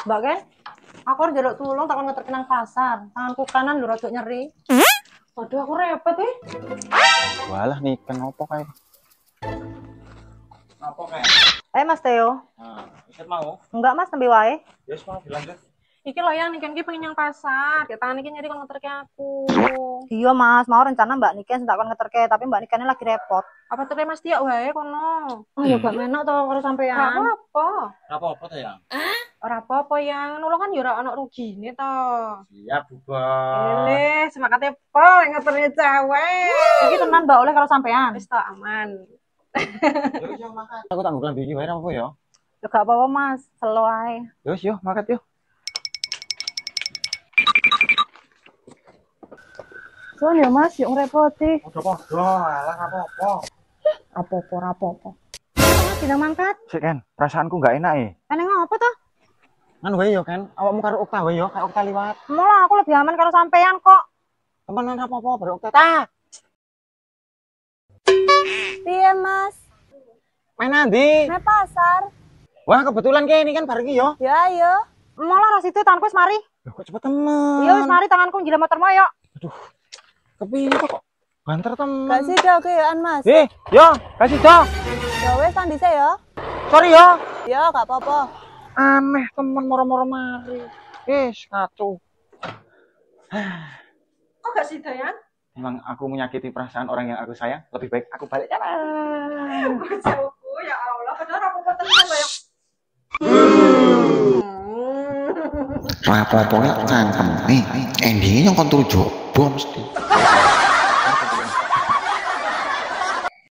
Mbak Ken, aku harus jaluk tulung takon ngeterke nang pasar. Tanganku kanan lho rada nyeri. Waduh, aku repot ya. Walah nih kenapa kae? Apa kae? Mas Theo. Nah, iset mau. Enggak Mas, nembe wae. Wis mau dilanjut. Iki lho yang Niken ki pengen nyang pasar. Ya tangan iki nyeri kon ngeterke aku. Iya Mas, mau rencana Mbak Niken tak kon ngeterke, tapi Mbak Niken lagi repot. Apa terke Mas Tia wae kono. Oh ya gak menak to karo sampean. Gak apa-apa. Apa-apa to ya? Ora apa-apa yang nulung kan ya ora ono rugine to. Siap, Bubar. Semangatnya pol ngeternya cewek. Iki tenan Mbak oleh kalau sampean. Wis to aman. Yuk, yo makan. Aku tak nguklan iki wae apa ya? Ya gak apa-apa Mas, selo ae. Yus, yo makan yo. So ya Mas, yuk ngrepoti. Podo-podo, alah apa-apa. Apa-apa. Mas dina mangkat. Sik kan, perasaanku enggak enak Eneng apa toh? Kan wae yo kan, awakmu karo Okta wae yo, kayak Okta liwat. Malah aku lebih aman kalau sampean kok. Temenan apa-apa baru Okta. Ta. Iya Mas, Main nanti. nek pasar. Wah, kebetulan kayak ini kan bareng yo. Ya ayo. Malah ras itu tanganku wis mari. Loh, kok cepet temen. Iya wis mari tanganku njilem motor moyo. Kepiye kok banter temen. Gak sih dah kean Mas. Yo, kasih dah. Ya wes kan dhisik ya. Sorry yo. Ya gak apa-apa. Aneh temen moro-moro mari. Kacau. Kok gak sih Dayan? Emang aku menyakiti perasaan orang yang aku sayang, lebih baik aku balik jalan. Jauhku ya Allah, padahal aku potensi banyak. Rapopo cangkem nih, endingnya yang kontrol jobo mesti.